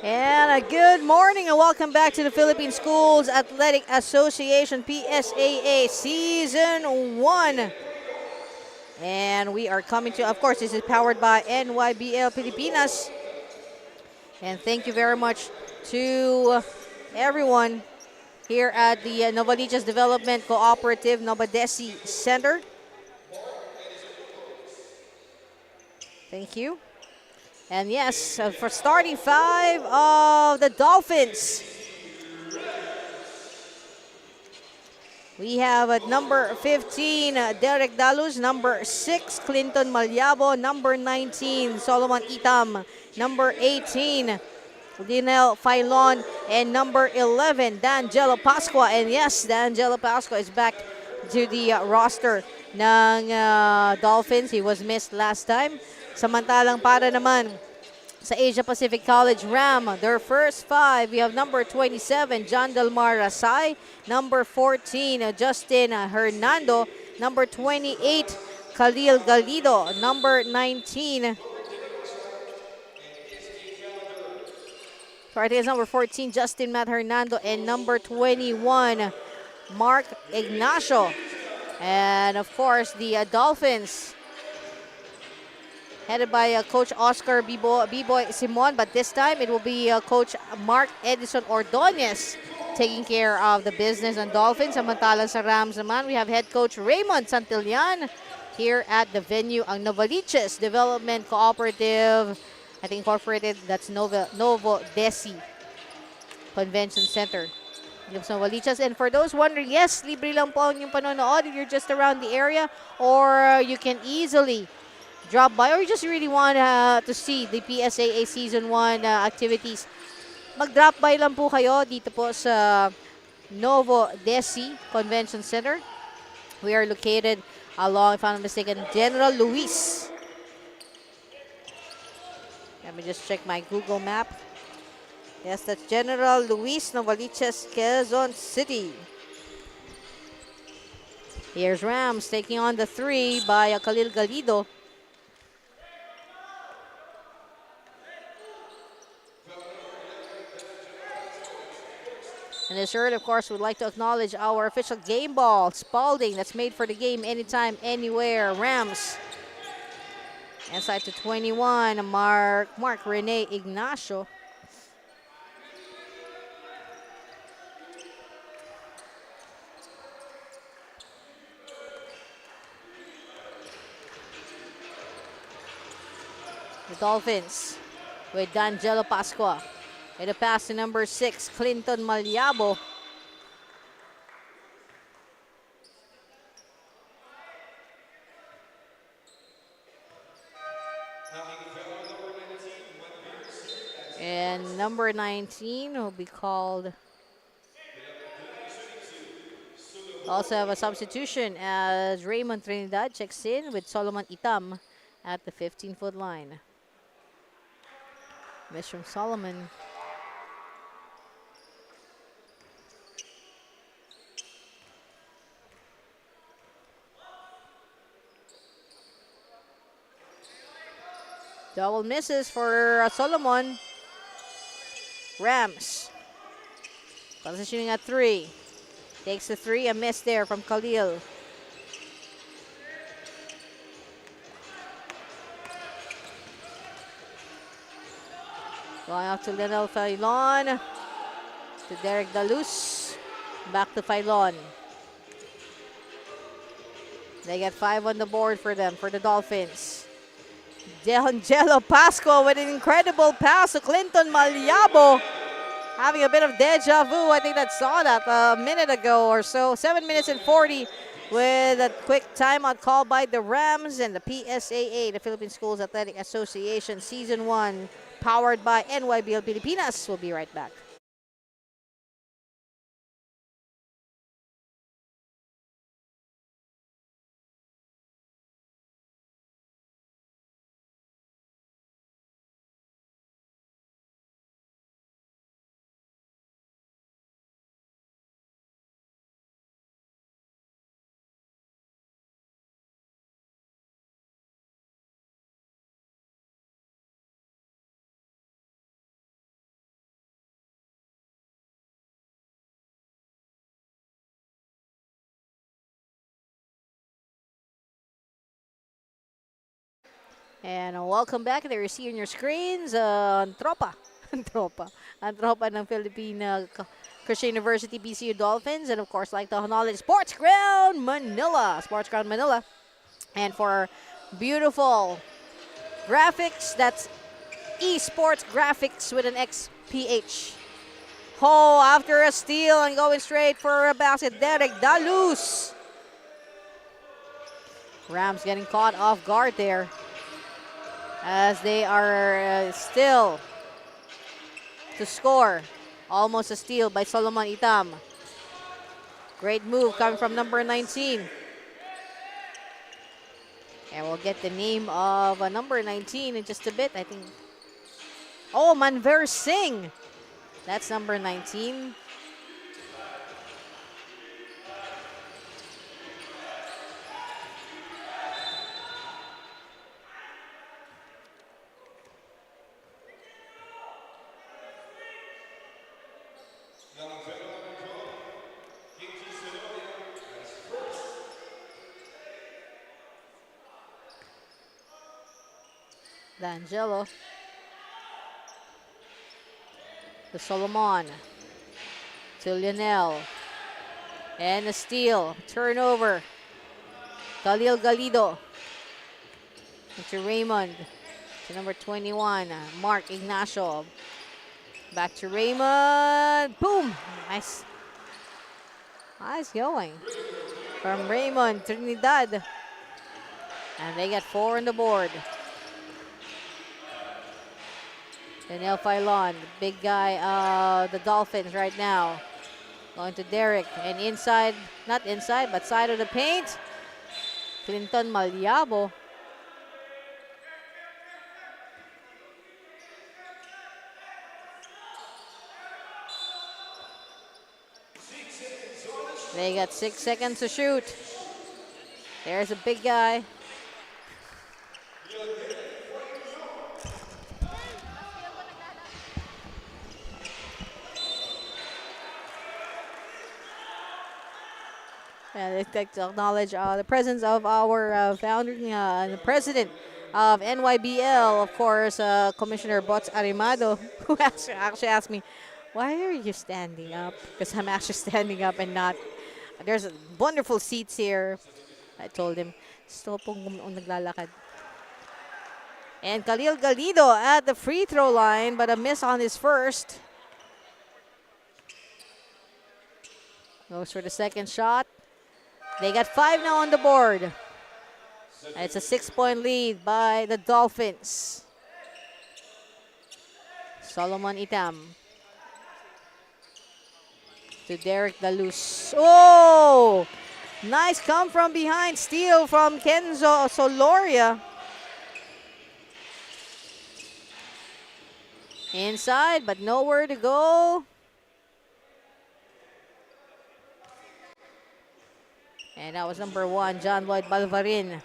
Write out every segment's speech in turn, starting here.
And a good morning and welcome back to the Philippine Schools Athletic Association PSAA Season 1. And we are coming to, of course, this is powered by NYBL Pilipinas. And thank you very much to everyone here at the Novaliches Development Cooperative Novadesi Center. Thank you. And yes, for starting five of the Dolphins, we have at number 15, Derek Dalus, number 6, Clinton Malyabo, number 19, Solomon Itam, number 18, Dinel Filon, and number 11, D'Angelo Pasqua. And yes, D'Angelo Pasqua is back to the roster ng Dolphins. He was missed last time. Samantalang para naman sa Asia Pacific College Ram, their first five, we have number 27, John Delmar Rasay, number 14, Justin Hernando, number 28, Khalil Galido, number 19, sorry, I think it's number 14, Justin Matt Hernando, and number 21, Mark Ignacio. And of course, the Dolphins, headed by Coach Oscar B-Boy Simon, but this time it will be Coach Mark Edison Ordonez taking care of the business on Dolphins. Samantalang sa Rams naman, we have head coach Raymond Santillan here at the venue, ang Novaliches Development Cooperative, I think incorporated, that's Novo Desi Convention Center. Novaliches. And for those wondering, yes, libre lang po ang yung panonood if you're just around the area, or you can easily drop by, or you just really want to see the PSAA Season 1 activities. Mag-drop by lang po kayo dito po sa Novo Desi Convention Center. We are located along, if I'm not mistaken, General Luis. Let me just check my Google map. Yes, that's General Luis, Novaliches, Quezon City. Here's Rams taking on the 3 by Khalil Galido. And this early, of course, we'd like to acknowledge our official game ball, Spalding, that's made for the game anytime, anywhere. Rams. Inside to 21, Mark Rene Ignacio. The Dolphins with D'Angelo Pasqua. And a pass to number 6, Clinton Malyabo. And number 19 will be called. Also have a substitution as Raymond Trinidad checks in with Solomon Itam at the 15-foot line. Miss from Solomon. Double misses for Solomon. Rams positioning at 3. Takes the 3, a miss there from Khalil. Going off to Lionel Filon. To Derek Dalus. Back to Filon. They get 5 on the board for them, for the Dolphins. D'Angelo Pasqua with an incredible pass to Clinton Malyabo. Having a bit of deja vu. I think that saw that a minute ago or so. 7 minutes and 40 with a quick timeout call by the Rams and the PSAA, the Philippine Schools Athletic Association Season 1, powered by NYBL Pilipinas. We'll be right back. And welcome back. There you see on your screens, Tropa. Tropa. Ang tropa ng Philippine Christian University Pcu Dolphins. And of course, like the knowledge, Sports Ground Manila. Sports Ground Manila. And for beautiful graphics, that's esports graphics with an XPH. Oh, after a steal and going straight for a basket, Derek Dalus. Rams getting caught off guard there as they are still to score. Almost a steal by Solomon Itam. Great move coming from number 19. And we'll get the name of number 19 in just a bit, I think. Oh, Manver Singh. That's number 19. D'Angelo. To Solomon. To Lionel. And a steal. Turnover. Khalil Galido. And to Raymond. To number 21. Mark Ignacio. Back to Raymond. Boom! Nice. Nice going. From Raymond. Trinidad. And they get 4 on the board. Daniel Filon, the big guy of the Dolphins right now. Going to Derek. And inside, not inside, but side of the paint. Clinton Malyabo. They got 6 seconds to shoot. There's a big guy. And I'd like to acknowledge the presence of our founding the president of NYBL, of course, Commissioner Bots Arimado, who actually asked me, why are you standing up? Because I'm actually standing up and not. There's wonderful seats here. I told him, stop pong naglalakad. And Khalil Galido at the free throw line, but a miss on his first. Goes for the second shot. They got 5 now on the board. It's a 6-point lead by the Dolphins. Solomon Itam. To Derek Dalus. Oh! Nice come from behind steal from Kenzo Soloria. Inside, but nowhere to go. And that was number 1, John Lloyd Balvarin.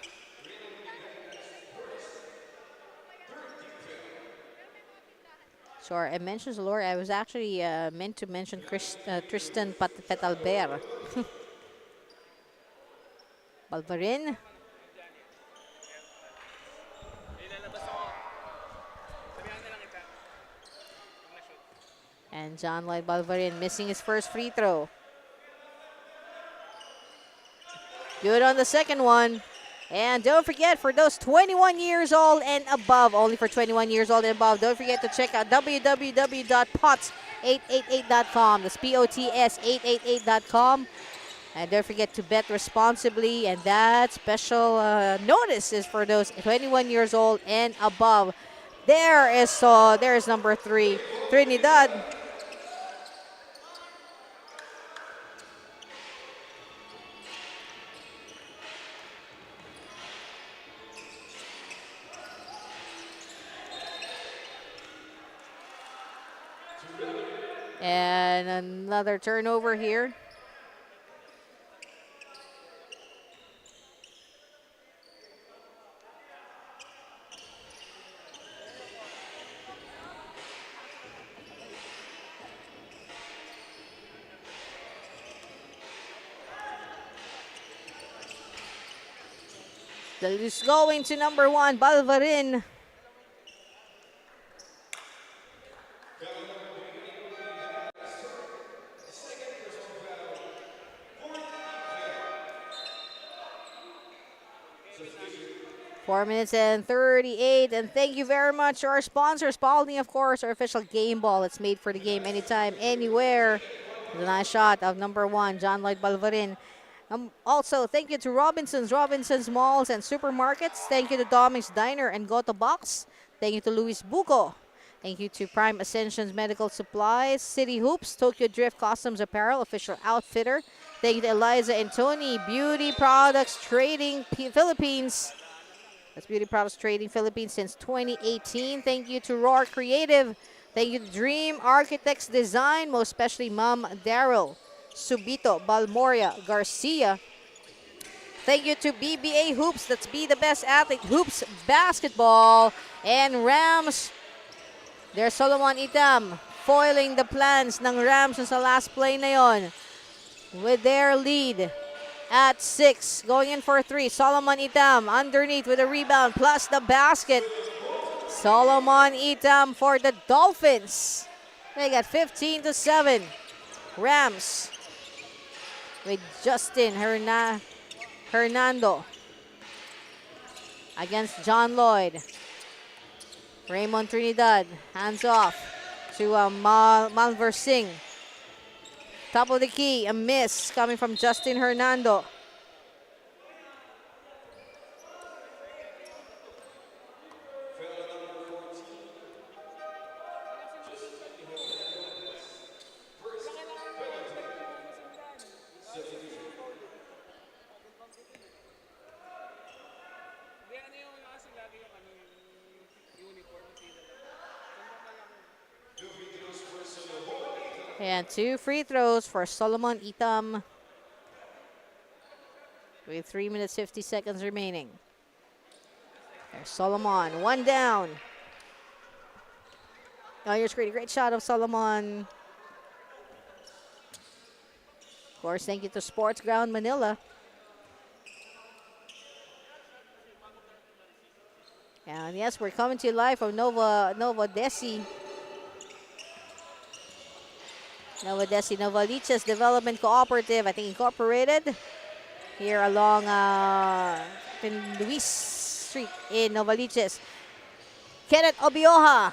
Sorry, I mentioned Soloria. I was actually meant to mention Tristan Petalber. Balvarin. And John Lloyd Balvarin missing his first free throw. Good on the second one. And don't forget, for those 21 years old and above, only for 21 years old and above, don't forget to check out www.pots888.com. That's POTS888.com. And don't forget to bet responsibly. And that special notice is for those 21 years old and above. There is number 3, Trinidad. And another turnover here. It's going to number 1, Balvarin. Four minutes and 38. And thank you very much to our sponsors. Spalding, of course, our official game ball. It's made for the game anytime, anywhere. The nice shot of number 1, John Lloyd Balvarin. Also, thank you to Robinson's Malls and Supermarkets. Thank you to Dominick's Diner and Goto Box. Thank you to Luis Buco. Thank you to Prime Ascensions Medical Supplies, City Hoops, Tokyo Drift Customs Apparel, official outfitter. Thank you to Eliza and Tony, Beauty Products Trading Philippines. That's Beauty Products Trading Philippines since 2018. Thank you to Roar Creative. Thank you to Dream Architects Design, most especially Ma'am Daryl, Subito, Balmoria, Garcia. Thank you to BBA Hoops, that's Be the Best Athlete, Hoops Basketball, and Rams. There's Solomon Itam foiling the plans ng Rams sa last play na yon with their lead at 6. Going in for 3, Solomon Itam underneath with a rebound plus the basket. Solomon Itam for the Dolphins. They got 15-7. Rams with Justin Hernando against John Lloyd. Raymond Trinidad, hands off to Malver Singh. Top of the key, a miss coming from Justin Hernando. And 2 free throws for Solomon Itam with 3 minutes 50 seconds remaining. There's Solomon, 1 down. On your screen, great shot of Solomon. Of course, thank you to Sports Ground Manila. And yes, we're coming to you live from Nova Desi. Novaliches Development Cooperative, I think incorporated, here along Luis Street in Novaliches. Kenneth Obioha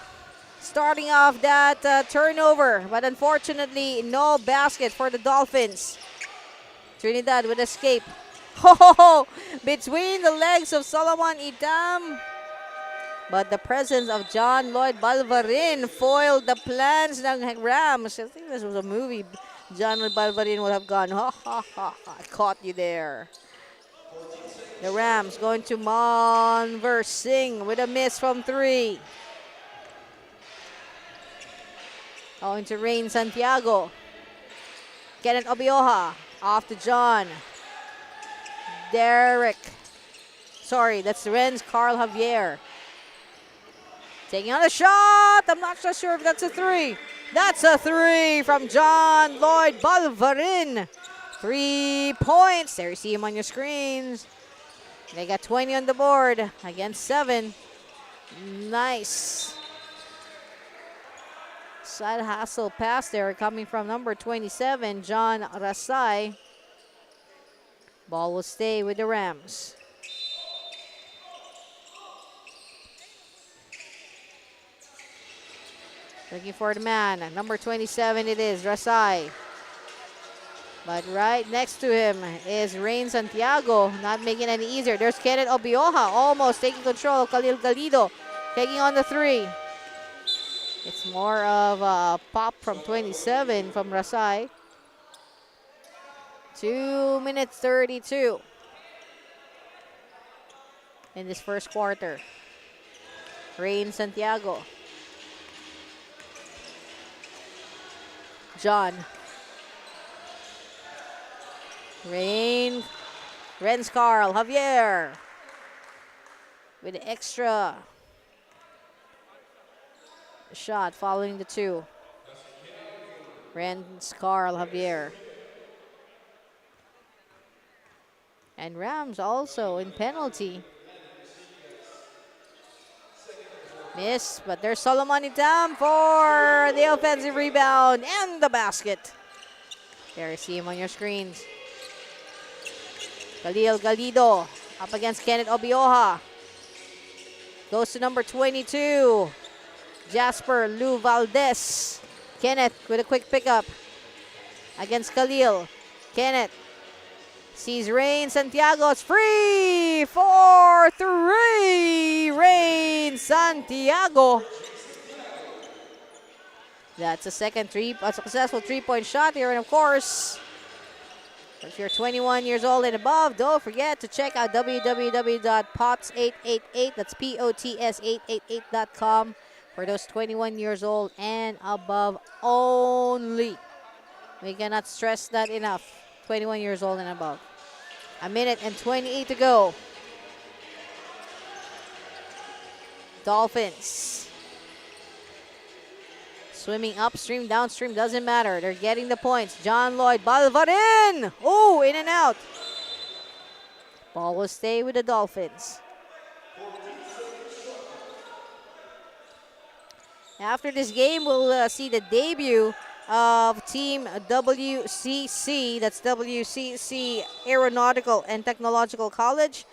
starting off that turnover, but unfortunately no basket for the Dolphins. Trinidad with escape. Between the legs of Solomon Itam. But the presence of John Lloyd Balvarin foiled the plans ng Rams. I think this was a movie. John Lloyd Balvarin would have gone, ha ha ha, I caught you there. The Rams going to Manver Singh with a miss from 3. Going to Rain Santiago. Kenneth Obioha off to John. Sorry, that's Renz Carl Javier. Taking on a shot. I'm not so sure if that's a 3. That's a 3 from John Lloyd Balvarin. 3 points. There you see him on your screens. They got 20 on the board against 7. Nice. Side hustle pass there coming from number 27, John Rasay. Ball will stay with the Rams. Looking for the man. Number 27 it is, Rasay. But right next to him is Rain Santiago, not making it any easier. There's Kenneth Obioha, almost taking control of Khalil Galido, taking on the 3. It's more of a pop from 27 from Rasay. 2 minutes 32 in this first quarter. Rain Santiago. John. Renz Carl Javier with the extra shot following the 2. Renz Carl Javier. And Rams also in penalty. Miss, but there's Solomon Itam for the offensive rebound and the basket. There you see him on your screens. Khalil Galido up against Kenneth Obioha. Goes to number 22, Jasper Lou Valdez. Kenneth with a quick pickup against Khalil. Kenneth sees Rain Santiago. It's free for 3. Rain Santiago. That's a second successful three-point shot here. And of course, if you're 21 years old and above, don't forget to check out www.pots888. That's POTS888.com for those 21 years old and above only. We cannot stress that enough. 21 years old and above. 1:28 to go. Dolphins. Swimming upstream, downstream, doesn't matter. They're getting the points. John Lloyd Balvarin. Oh, in and out. Ball will stay with the Dolphins. After this game, we'll see the debut of Team WCC. That's WCC Aeronautical and Technological College.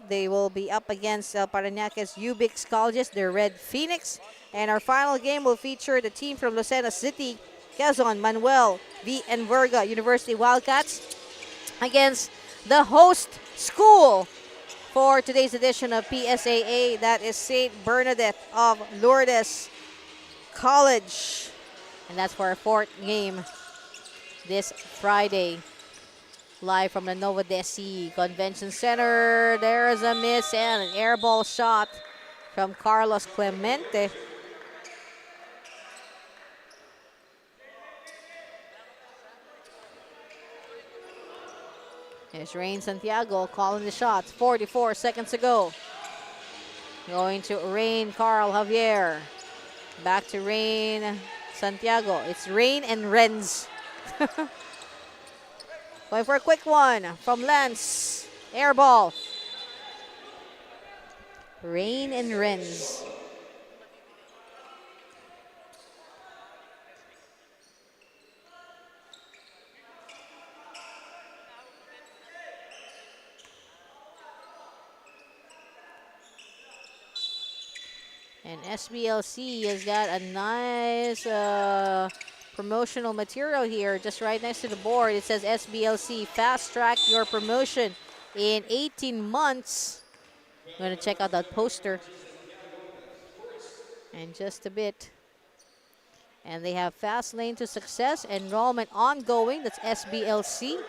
They will be up against Parañaque's UBIX colleges, the Red Phoenix. And our final game will feature the team from Lucena City, Quezon, Manuel V. Enverga University Wildcats against the host school for today's edition of PSAA. That is St. Bernadette of Lourdes College. And that's for our fourth game this Friday. Live from the Nova Desi Convention Center. There is a miss and an air ball shot from Carlos Clemente. Here's Rain Santiago calling the shots. 44 seconds to go. Going to Rain Carl Javier. Back to Rain Santiago. It's Rain and Renz. Going for a quick one from Lance. Air ball. Rain and Renz. And SBLC has got a nice promotional material here just right next to the board. It says SBLC, fast track your promotion in 18 months. I'm going to check out that poster in just a bit. And they have fast lane to success, enrollment ongoing. That's SBLC.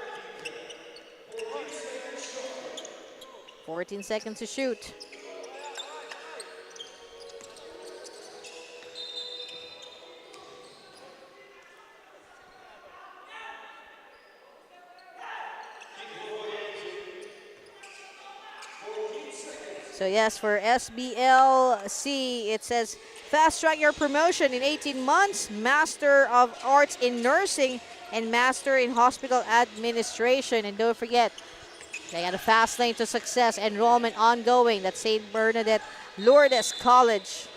14 seconds to shoot. So yes, for SBLC, it says fast track your promotion in 18 months, Master of Arts in Nursing and Master in Hospital Administration. And don't forget, they got a fast lane to success, enrollment ongoing. That's St. Bernadette Lourdes College.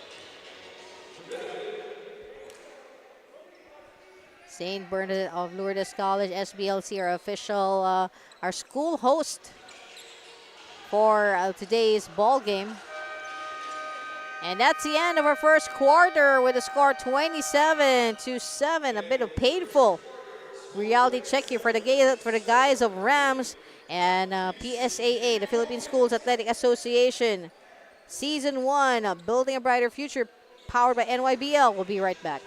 St. Bernadette of Lourdes College, SBLC, our official, our school host for today's ball game. And that's the end of our first quarter with a score 27-7. A bit of painful reality check here for the guys of Rams and PSAA, the Philippine Schools Athletic Association. Season 1 of Building a Brighter Future, powered by NYBL. We'll be right back.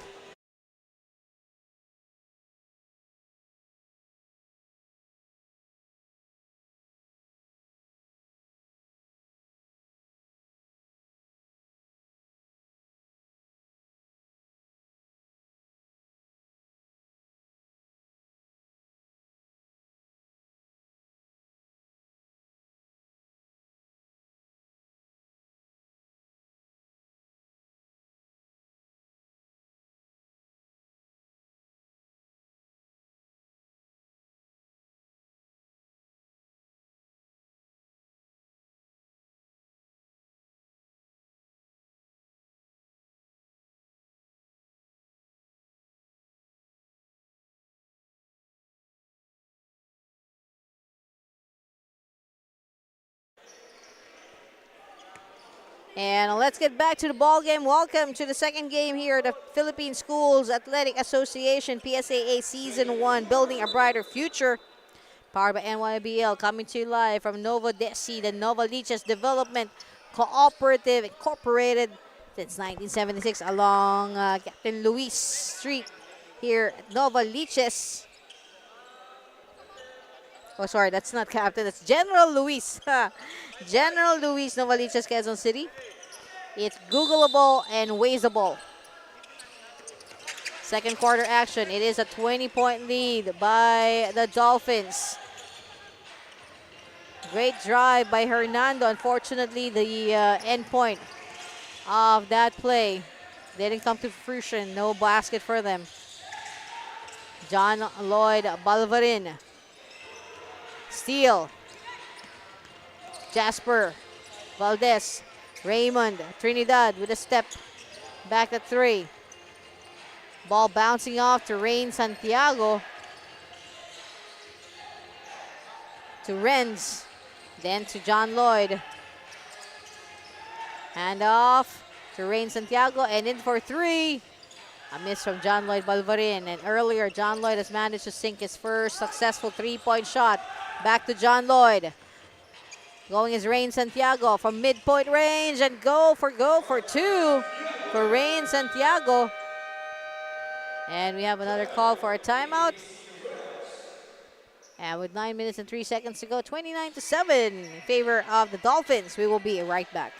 And let's get back to the ball game. Welcome to the second game here at the Philippine Schools Athletic Association PSAA Season 1, Building a Brighter Future. Powered by NYBL, coming to you live from Nova Desi, the Nova Liches Development Cooperative Incorporated since 1976 along Captain Luis Street here at Nova Liches. Oh, sorry, that's not Captain, that's General Luis. General Luis, Nova Liches, Quezon City. It's Googleable and Wazeable. Second quarter action. It is a 20-point lead by the Dolphins. Great drive by Hernando. Unfortunately, the end point of that play didn't come to fruition. No basket for them. John Lloyd Balvarin. Steal. Jasper Valdez. Raymond Trinidad with a step back at 3. Ball bouncing off to Rain Santiago. To Renz. Then to John Lloyd. Hand off to Rain Santiago and in for 3. A miss from John Lloyd Balvarin. And earlier, John Lloyd has managed to sink his first successful 3-point shot. Back to John Lloyd. Going is Rain Santiago from midpoint range and go for 2 for Rain Santiago. And we have another call for a timeout. And with 9 minutes and 3 seconds to go, 29-7 in favor of the Dolphins. We will be right back.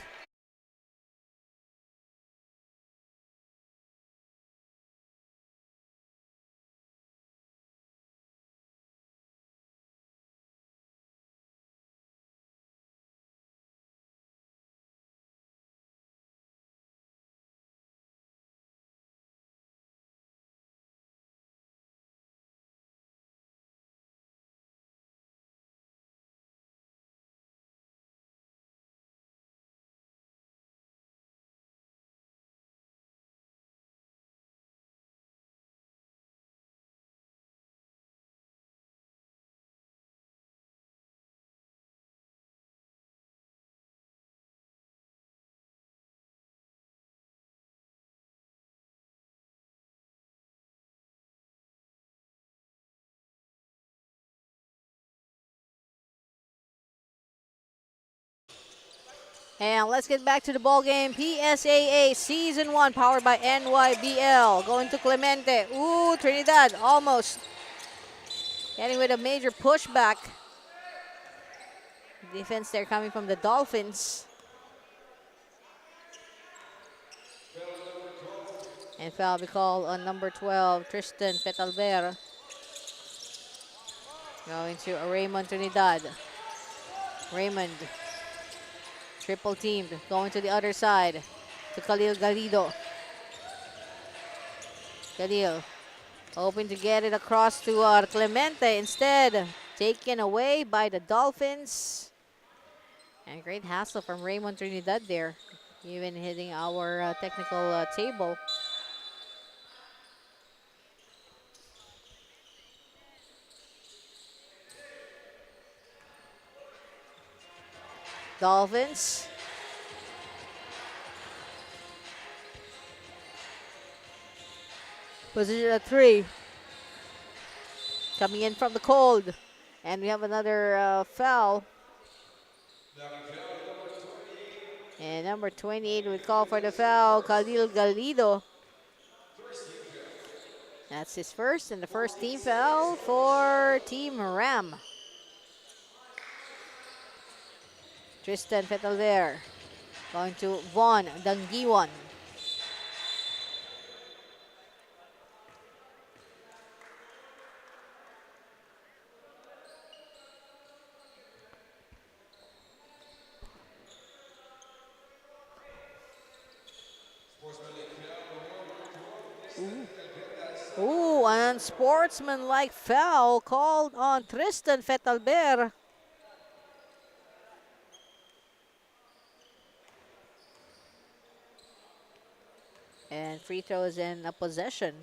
And let's get back to the ball game. PSAA Season 1 powered by NYBL. Going to Clemente. Ooh, Trinidad almost getting with a major pushback. Defense there coming from the Dolphins. And foul be called on number 12, Tristan Fetalver. Going to Raymond Trinidad. Raymond. Triple teamed. Going to the other side. To Khalil Galido. Khalil. Hoping to get it across to Clemente. Instead, taken away by the Dolphins. And great hassle from Raymond Trinidad there. Even hitting our technical table. Dolphins. Position at 3. Coming in from the cold. And we have another foul. And number 28 would call for the foul, Khalil Galido. That's his first and the first team foul for Team Ram. Tristan Fetalver going to Von Dangiwan. Ooh, and sportsmanlike foul called on Tristan Fetalver. And free throws in a possession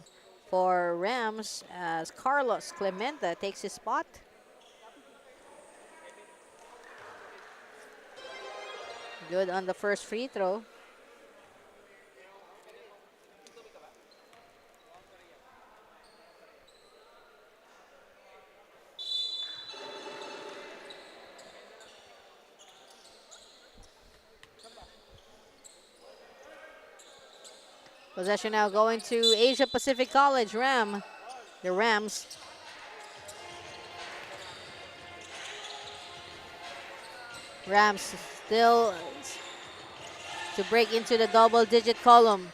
for Rams as Carlos Clemente takes his spot. Good on the first free throw. Possession now going to Asia Pacific College, the Rams. Rams still to break into the double-digit column.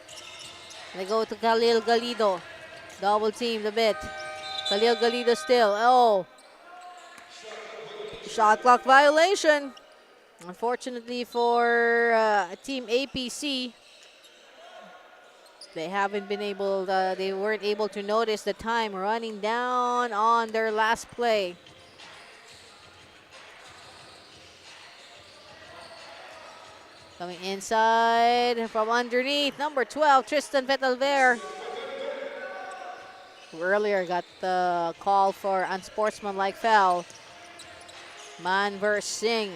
They go to Khalil Galido. Double teamed a bit. Khalil Galido still. Oh. Shot clock violation. Unfortunately for Team APC, they weren't able to notice the time running down on their last play. Coming inside from underneath, number 12, Tristan Vetalver. Who earlier got the call for unsportsmanlike foul. Man versus Singh.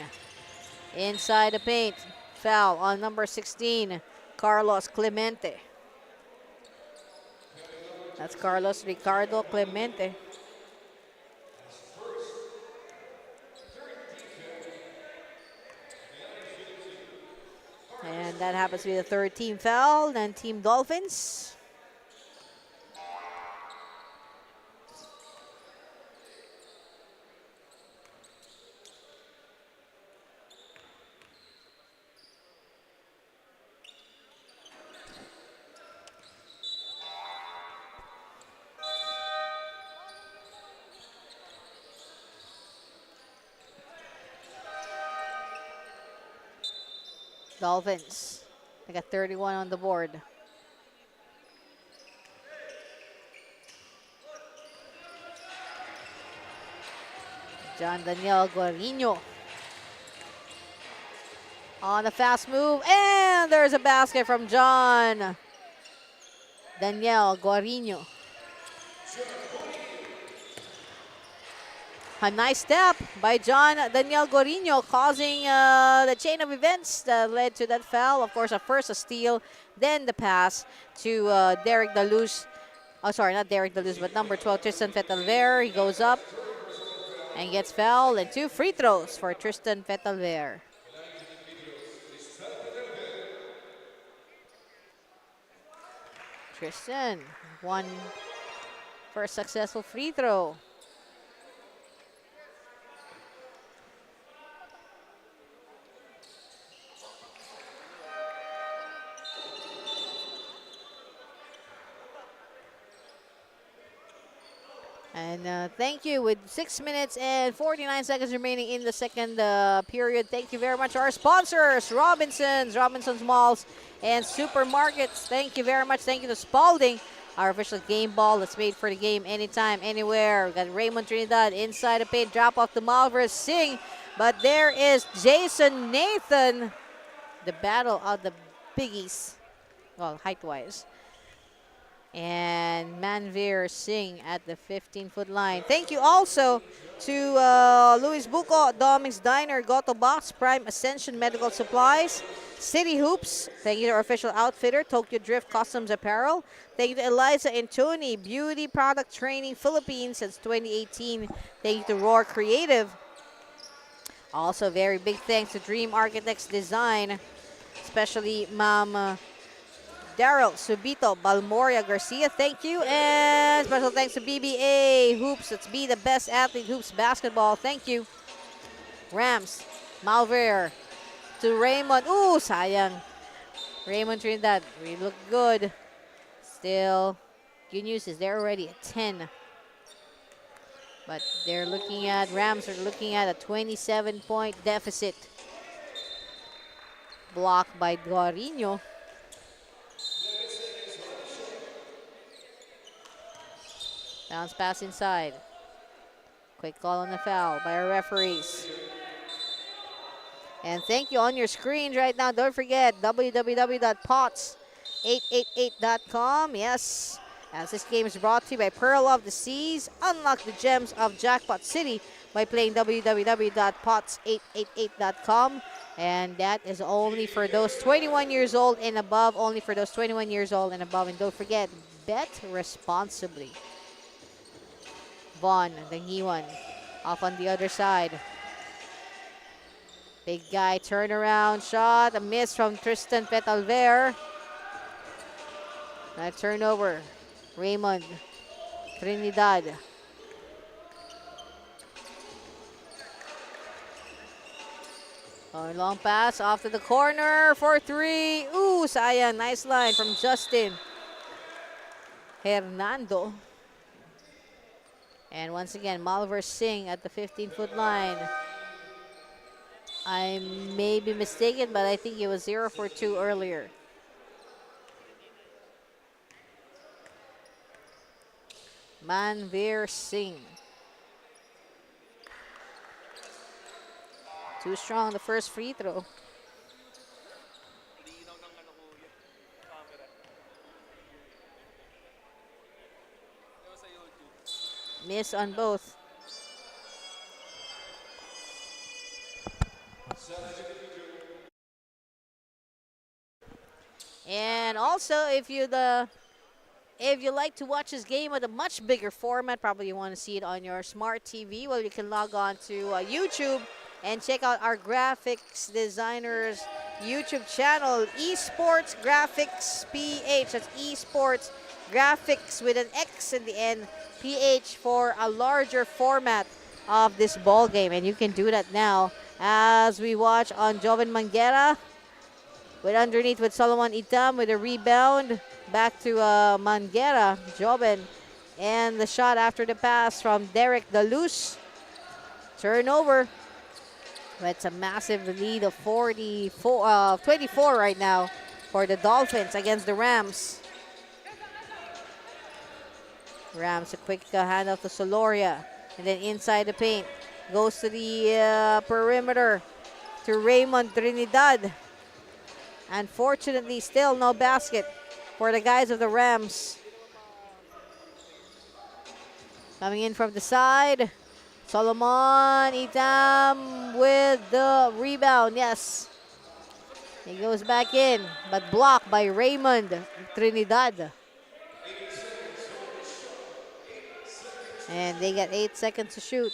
Inside the paint, foul on number 16, Carlos Clemente. That's Carlos Ricardo Clemente. And that happens to be the third team foul, then Team Dolphins. Dolphins, they got 31 on the board. John Daniel Guarino on the fast move, and there's a basket from John Daniel Guarino. A nice step by John Daniel Guarino, causing the chain of events that led to that foul. Of course, first a steal, then the pass to Derek Daluz. Oh, sorry, not Derek Daluz, but number 12, Tristan Vetalver. He goes up and gets fouled, and 2 free throws for Tristan Vetalver. Tristan, one first successful free throw. And thank you. With 6 minutes and 49 seconds remaining in the second period, thank you very much our sponsors, Robinson's Malls and Supermarkets. Thank you very much. Thank you to Spalding, our official game ball that's made for the game anytime, anywhere. We got Raymond Trinidad inside the paint, drop off the Malvers Singh, but there is Jason Nathan. The battle of the biggies, well, height-wise. And Manveer Singh at the 15-foot line. Thank you also to Luis Buco, Doming's Diner, Goto Box, Prime Ascension Medical Supplies, City Hoops. Thank you to our official outfitter, Tokyo Drift Customs Apparel. Thank you to Eliza and Tony, Beauty Product Training Philippines since 2018. Thank you to Roar Creative. Also, very big thanks to Dream Architects Design, especially Ma'am Daryl Subito Balmoria Garcia, thank you. And special thanks to BBA Hoops. Let's be the best athlete hoops basketball. Thank you. Rams, Malver to Raymond. Ooh, sayang. Raymond Trinidad, we look good. Still, good news is they're already at 10. But Rams are looking at a 27-point deficit. Blocked by Guarino. Bounce pass inside. Quick call on the foul by our referees. And thank you on your screens right now. Don't forget www.pots888.com. Yes, as this game is brought to you by Pearl of the Seas. Unlock the gems of Jackpot City by playing www.pots888.com. And that is only for those 21 years old and above. Only for those 21 years old and above. And don't forget, bet responsibly. Vaughn, the knee one, off on the other side. Big guy, turnaround shot. A miss from Tristan Petalver. A turnover. Raymond Trinidad. Oh, long pass off to the corner for 3. Ooh, sayang. Nice line from Justin Hernando. And once again, Malvar Singh at the 15-foot line. I may be mistaken, but I think he was 0 for 2 earlier. Manveer Singh. Too strong the first free throw. Miss on both. And also, if you like to watch this game at a much bigger format, probably you want to see it on your smart TV, well, you can log on to YouTube and check out our graphics designers YouTube channel, Esports Graphics PH. That's Esports Graphics with an X in the end, PH, for a larger format of this ball game. And you can do that now as we watch on Joven Manguera with underneath with Solomon Itam with a rebound. Back to Manguera, Joven. And the shot after the pass from Derek Dalus. Turnover. It's a massive lead of 24 right now for the Dolphins against the Rams. Rams, a quick handoff to Soloria. And then inside the paint. Goes to the perimeter to Raymond Trinidad. Unfortunately, still no basket for the guys of the Rams. Coming in from the side. Solomon Itam with the rebound. Yes. He goes back in, but blocked by Raymond Trinidad. And they get 8 seconds to shoot.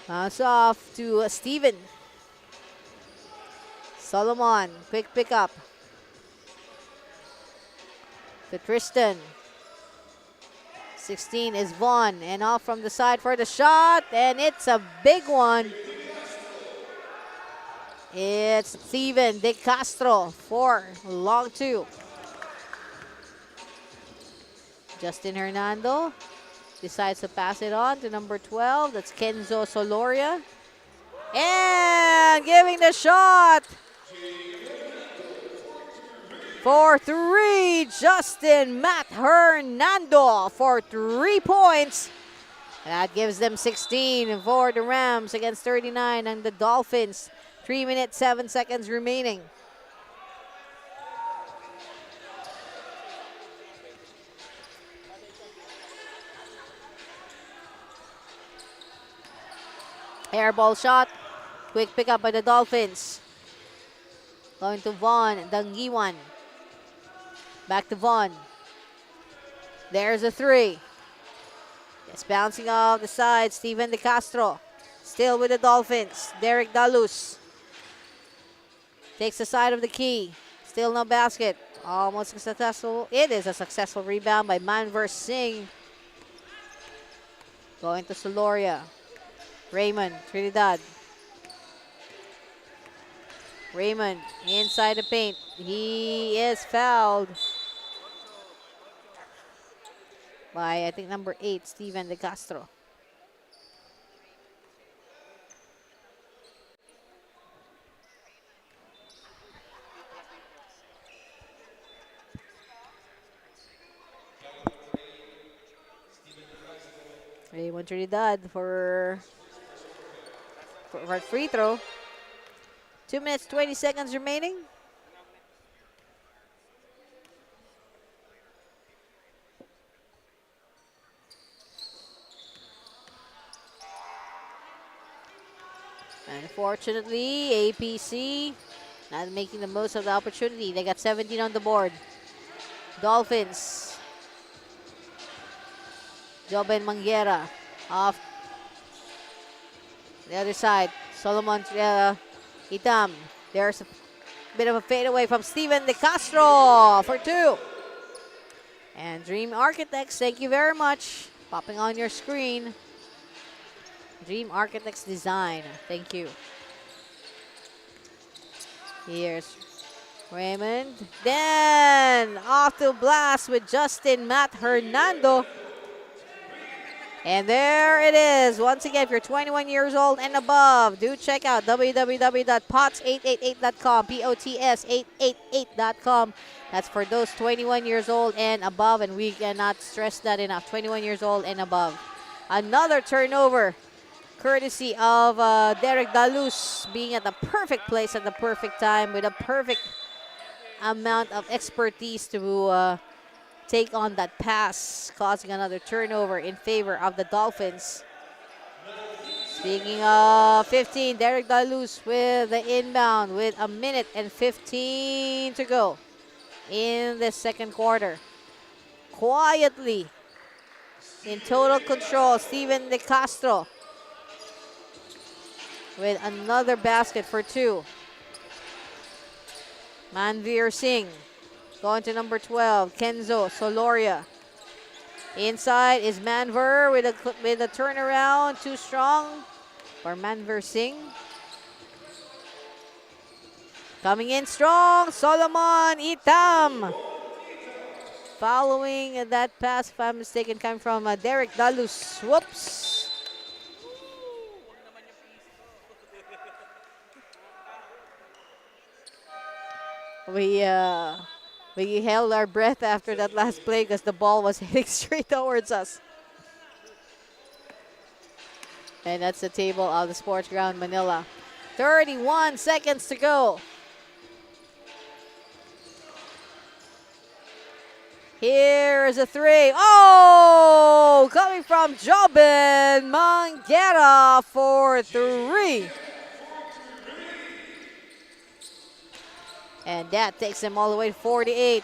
Pass off to Steven. Solomon, quick pickup. To Tristan. 16 is Vaughn, and off from the side for the shot, and it's a big one. It's Steven De Castro for long 2. Justin Hernando decides to pass it on to number 12. That's Kenzo Soloria. And giving the shot for 3, Justin Matt Hernando for 3 points. And that gives them 16 for the Rams against 39 and the Dolphins. 3 minutes, 7 seconds remaining. Air ball shot. Quick pickup by the Dolphins. Going to Vaughn, Dangiwan. Back to Vaughn. There's a 3. It's bouncing off the side. Steven De Castro. Still with the Dolphins. Derek Dalus. Takes the side of the key. Still no basket. Almost successful. It is a successful rebound by Manveer Singh. Going to Soloria. Raymond Trinidad. Raymond inside the paint. He is fouled by, I think, number 8, Steven De Castro. Raymond Trinidad for free throw. 2 minutes, 20 seconds remaining. Unfortunately, APC not making the most of the opportunity. They got 17 on the board. Dolphins. Joben Manguera off the other side. Solomon Itam. There's a bit of a fadeaway from Steven De Castro for 2. And Dream Architects, thank you very much. Popping on your screen. Dream Architects Design, thank you. Here's Raymond. Then off to blast with Justin Matt Hernando. And there it is. Once again, if you're 21 years old and above, do check out www.pots888.com, POTS888.com. That's for those 21 years old and above, and we cannot stress that enough. 21 years old and above. Another turnover, courtesy of Derek Dalus, being at the perfect place at the perfect time with a perfect amount of expertise to take on that pass, causing another turnover in favor of the Dolphins. Speaking of 15, Derek Dalus with the inbound with a minute and 15 to go in the second quarter. Quietly, in total control, Steven De Castro with another basket for 2. Manveer Singh going to number 12, Kenzo Soloria. Inside is Manver with a turnaround, too strong for Manver Singh. Coming in strong, Solomon Itam. Following that pass, if I'm mistaken, coming from Derek Dalus. Whoops. We held our breath after that last play because the ball was heading straight towards us. And that's the table of the Sports Ground Manila. 31 seconds to go. Here's a 3. Oh! Coming from Joben Manguera for 3. And that takes them all the way to 48.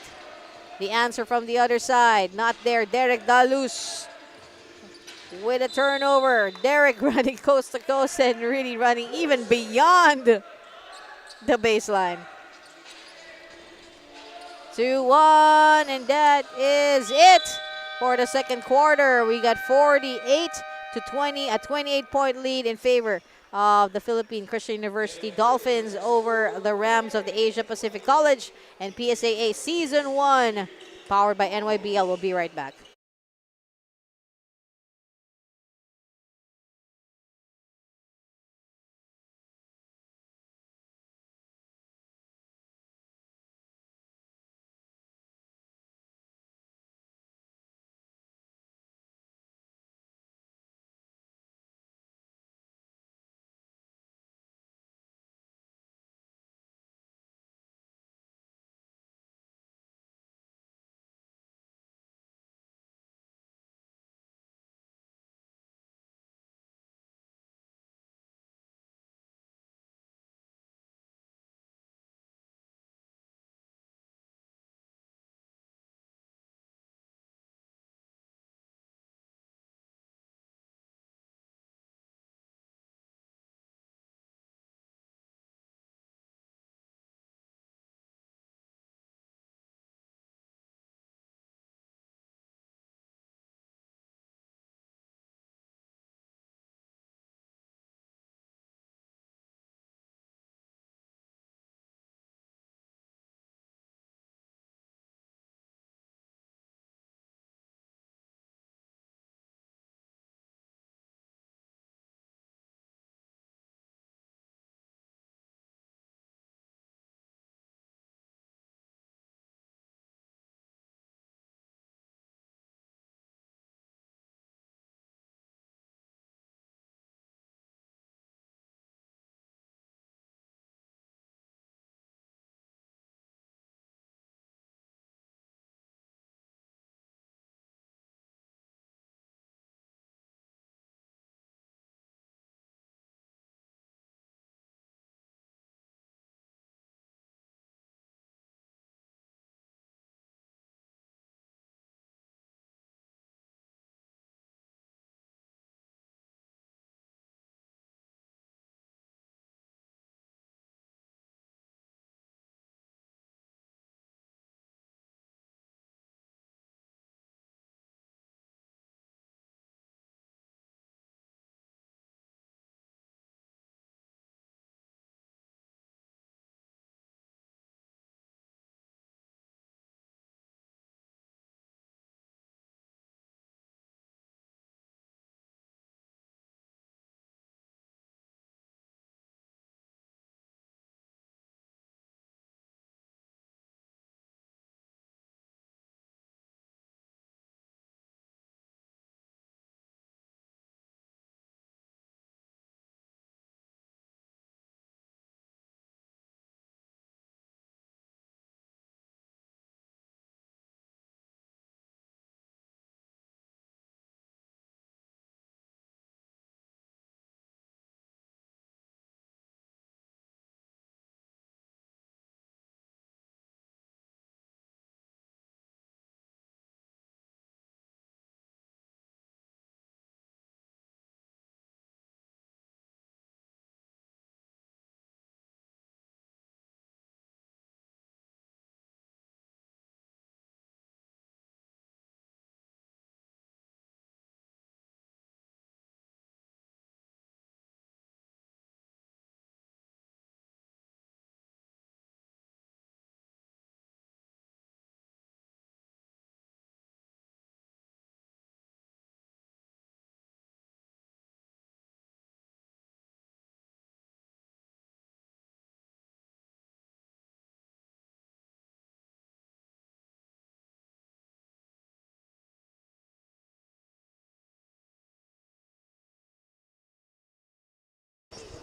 The answer from the other side, not there. Derek Dalus with a turnover. Derek running coast to coast and really running even beyond the baseline. 2-1, and that is it for the second quarter. We got 48 to 20, a 28-point lead in favor of the Philippine Christian University Dolphins over the Rams of the Asia Pacific College and PSAA Season 1, powered by NYBL. We'll be right back.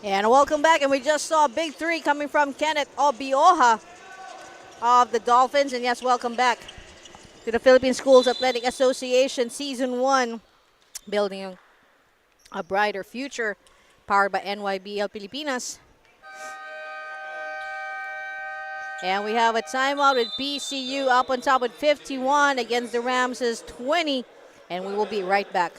And welcome back. And we just saw a big three coming from Kenneth Obioha of the Dolphins. And yes, welcome back to the Philippine Schools Athletic Association Season 1, building a brighter future, powered by NYBL Pilipinas. And we have a timeout with PCU up on top with 51 against the Rams' 20. And we will be right back.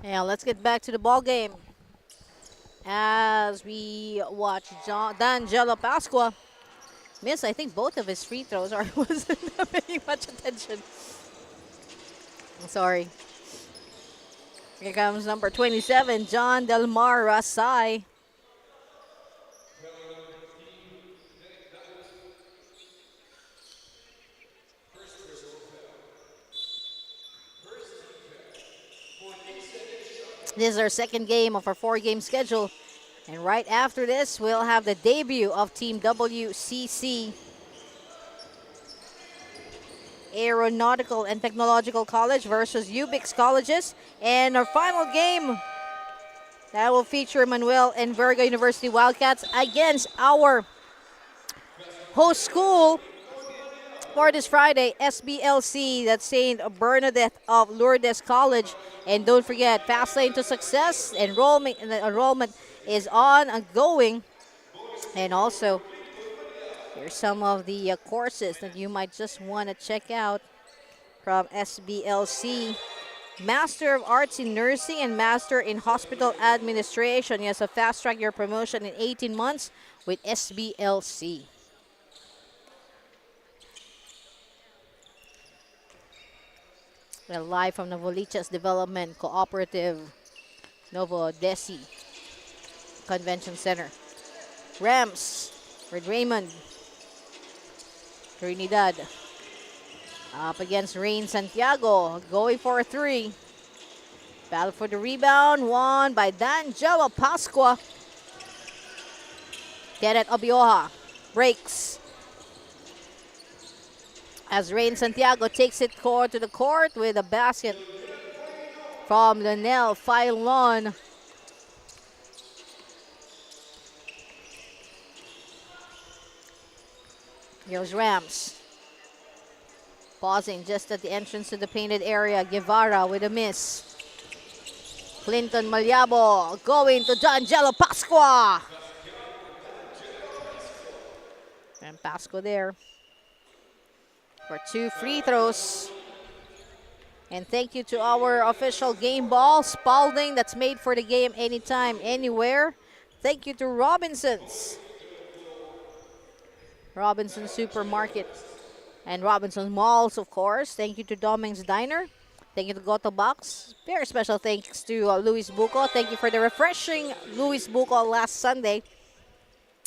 And let's get back to the ball game as we watch D'Angelo Pasqua miss, I think, both of his free throws, or wasn't paying much attention. I'm sorry. Here comes number 27, John Delmar Rasai. This is our second game of our 4-game schedule. And right after this, we'll have the debut of Team WCC, Aeronautical and Technological College versus UBIX Colleges. And our final game, that will feature Manuel and Virga University Wildcats against our host school for this Friday, SBLC, that's St. Bernadette of Lourdes College. And don't forget, Fast Lane to Success, enrollment is on and going. And also, here's some of the courses that you might just want to check out from SBLC. Master of Arts in Nursing and Master in Hospital Administration. Yes, so fast track your promotion in 18 months with SBLC. Well, live from the Novoliches Development Cooperative Novo Desi Convention Center. Rams with Raymond Trinidad up against Rain Santiago, going for a 3. Battle for the rebound, won by D'Angelo Pasqua. Kenneth Obioha breaks as Rain Santiago takes it to the court with a basket from Lionel Filon. Here's Rams. Pausing just at the entrance to the painted area. Guevara with a miss. Clinton Malyabo going to D'Angelo Pasqua. And Pasqua there for 2 free throws. And thank you to our official game ball, Spalding, that's made for the game anytime, anywhere. Thank you to Robinson's Supermarket and Robinson's Malls, of course. Thank you to Doming's Diner. Thank you to Goto Box. Very special thanks to Luis Buco. Thank you for the refreshing Luis Buco last Sunday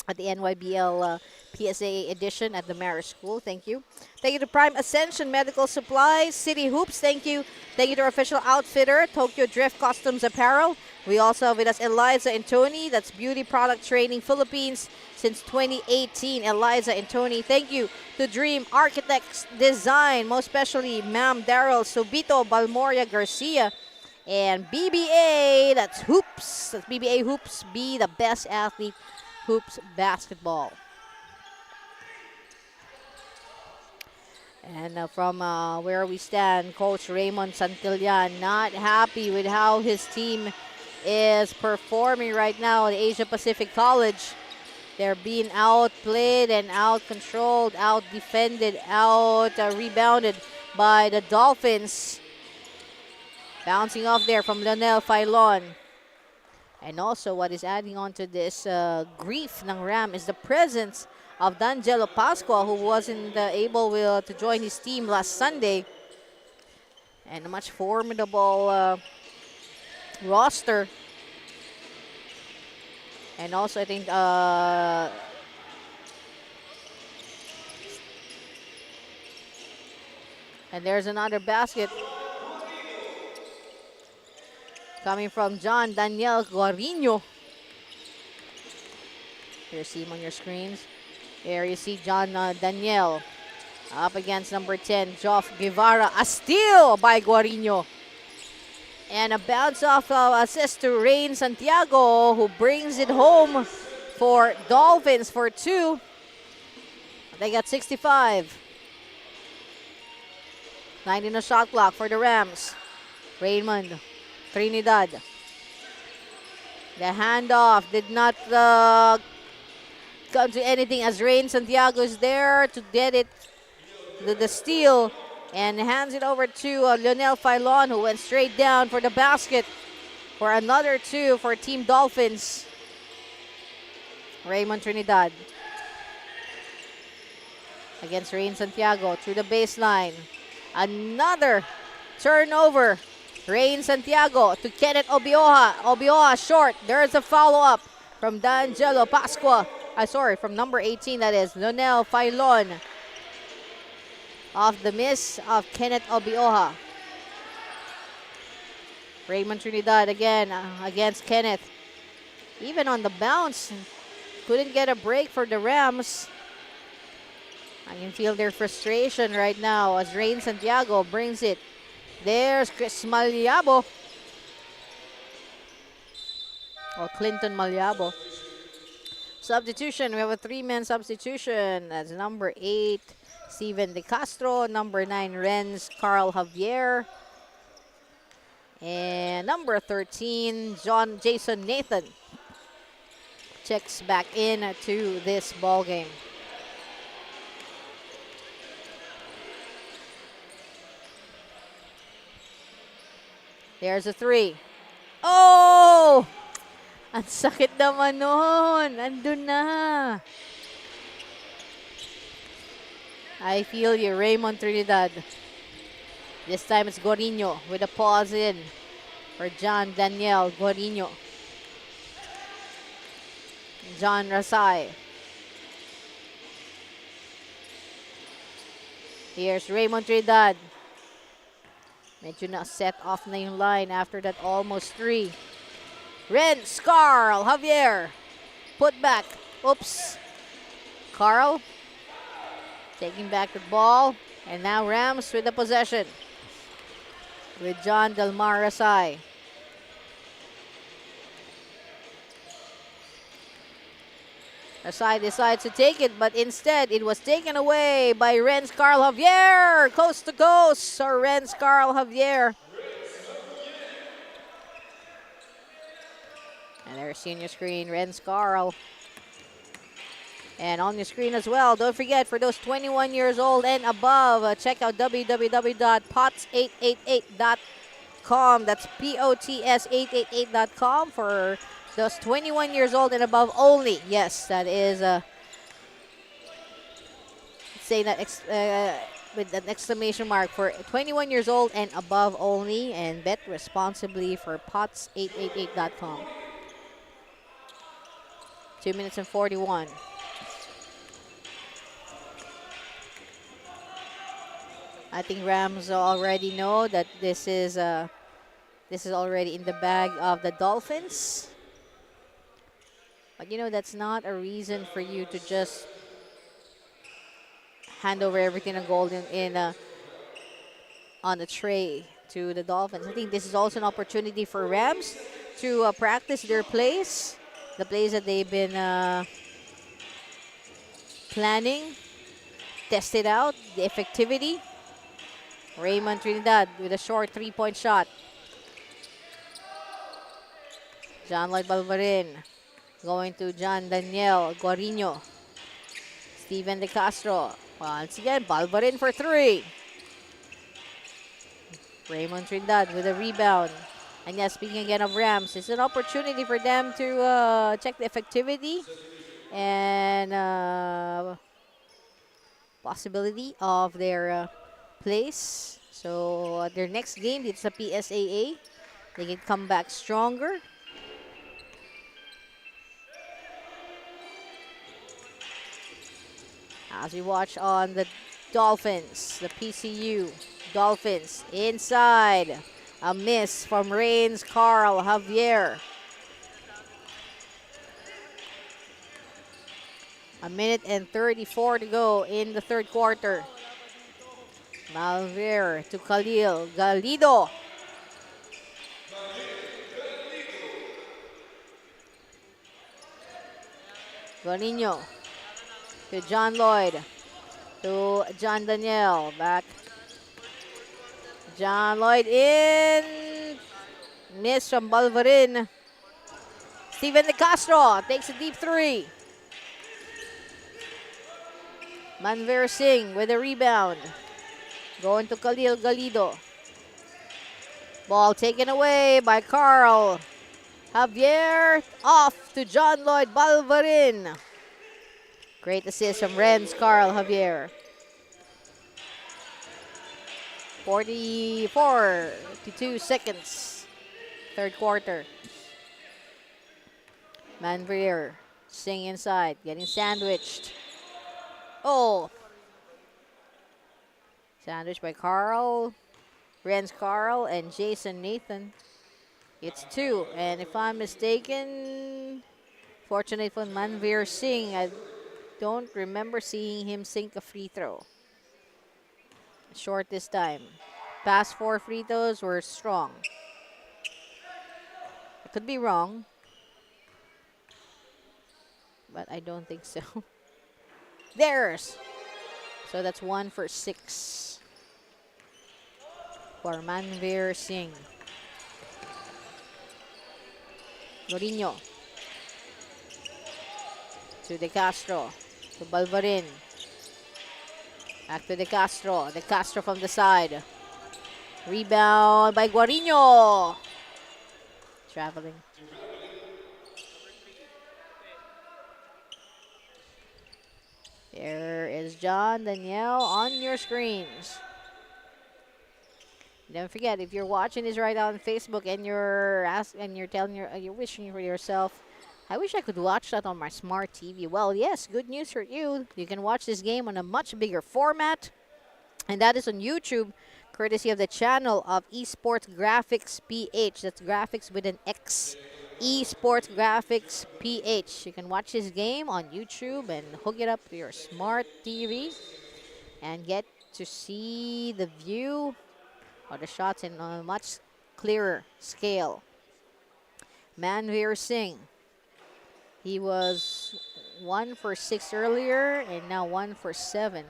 at the NYBL PSA edition at the Marist School. Thank you. Thank you to Prime Ascension Medical Supplies, City Hoops. Thank you. Thank you to our official outfitter, Tokyo Drift Customs Apparel. We also have with us Eliza and Tony. That's Beauty Product Training Philippines since 2018. Eliza and Tony. Thank you to Dream Architects Design, most especially Ma'am Daryl Sobito Balmoria Garcia. And BBA, that's Hoops. That's BBA Hoops. Be the best athlete. Hoops Basketball. And from where we stand, Coach Raymond Santillan not happy with how his team is performing right now. The Asia Pacific College. They're being outplayed and out-controlled, out-defended, out-rebounded by the Dolphins. Bouncing off there from Lionel Filon. And also what is adding on to this grief ng Ram is the presence of D'Angelo Pasqua, who wasn't able to join his team last Sunday. And a much formidable roster. And also I think and there's another basket coming from John Daniel Guarino. Here, see him on your screens. Here you see John Daniel up against number 10, Joff Guevara. A steal by Guarino. And a bounce off assist to Rain Santiago, who brings it home for Dolphins for 2. They got 65. 9 in the shot clock for the Rams. Raymond Trinidad. The handoff did not come to anything as Rain Santiago is there to get it, the steal, and hands it over to Lionel Filon, who went straight down for the basket for another 2 for Team Dolphins. Raymond Trinidad against Rain Santiago through the baseline. Another turnover. Rain Santiago to Kenneth Obioha. Obioha short. There's a follow-up from D'Angelo Pasqua. From number 18, that is Lionel Filon. Off the miss of Kenneth Obioha. Raymond Trinidad again against Kenneth. Even on the bounce, couldn't get a break for the Rams. I can feel their frustration right now as Rain Santiago brings it. There's Chris Malyabo. Or Clinton Malyabo. Substitution. We have a 3-man substitution. That's number 8, Steven De Castro. Number 9, Renz Carl Javier. And number 13, Jason Nathan. Checks back in to this ball game. There's a 3. Oh! Ang sakit naman nun. Andun na. I feel you, Raymond Trinidad. This time it's Guarino with a pause in for John Daniel Guarino. John Rasay. Here's Raymond Trinidad. Medyo na set off na yung line after that almost 3. Renz Carl Javier. Put back. Oops. Carl taking back the ball. And now Rams with the possession. With John Delmar Rasay. Rasay decides to take it, but instead it was taken away by Renz Carl Javier. Coast to coast, or Renz Carl Javier. And there's on your screen, Renz Carl. And on your screen as well, don't forget, for those 21 years old and above, check out www.pots888.com. That's POTS888.com for those 21 years old and above only. Yes, that is, say that with an exclamation mark, for 21 years old and above only, and bet responsibly for pots888.com. 2 minutes and 41. I think Rams already know that this is already in the bag of the Dolphins. But you know, that's not a reason for you to just hand over everything in gold on the tray to the Dolphins. I think this is also an opportunity for Rams to practice their plays, the plays that they've been planning, test it out, the effectivity. Raymond Trinidad with a short 3-point shot. John Lloyd Balvarin going to John Daniel Guarino. Steven De Castro. Once again, Balvarin for 3. Raymond Trindad with a rebound. And yeah, speaking again of Rams, it's an opportunity for them to check the effectivity and possibility of their place. So their next game, it's a PSAA. They can come back stronger. As we watch on the Dolphins, the PCU Dolphins inside. A miss from Reigns Carl Javier. A minute and 34 to go in the third quarter. Malver to Khalil Galido. Guarino to John Lloyd. To John Daniel. Back. John Lloyd in. Miss from Balvarin. Steven De Castro takes a deep 3. Manveer Singh with a rebound. Going to Khalil Galido. Ball taken away by Carl Javier. Off to John Lloyd Balvarin. Great assist from Renz Carl Javier. 42 seconds. Third quarter. Manveer Singh inside. Getting sandwiched. Oh. Sandwiched by Carl. Renz Carl and Jason Nathan. It's 2. And if I'm mistaken, fortunate for Manveer Singh, I don't remember seeing him sink a free throw. Short this time. Past 4 free throws were strong. I could be wrong, but I don't think so. There's. So that's 1 for 6 for Manveer Singh. Guarino to De Castro, to Balvarin. Back to De Castro. De Castro from the side. Rebound by Guarino. Traveling. There is John Daniel on your screens. Don't forget, if you're watching this right now on Facebook and you're you're wishing for yourself, I wish I could watch that on my smart TV. Well, yes, good news for you. You can watch this game on a much bigger format, and that is on YouTube, courtesy of the channel of Esports Graphics PH. That's graphics with an X. Esports Graphics PH. You can watch this game on YouTube and hook it up to your smart TV and get to see the view or the shots in a much clearer scale. Manveer Singh. He was 1 for 6 earlier and now 1 for 7.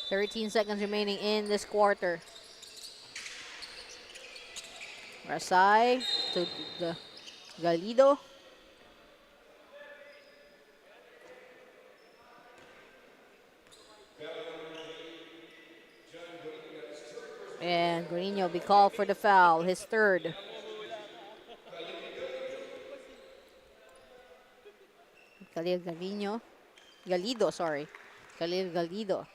Thirteen seconds remaining in this quarter. Rasai to the Galido. And Guarino will be called for the foul, his third. Khalil Galido, sorry. Khalil Galido.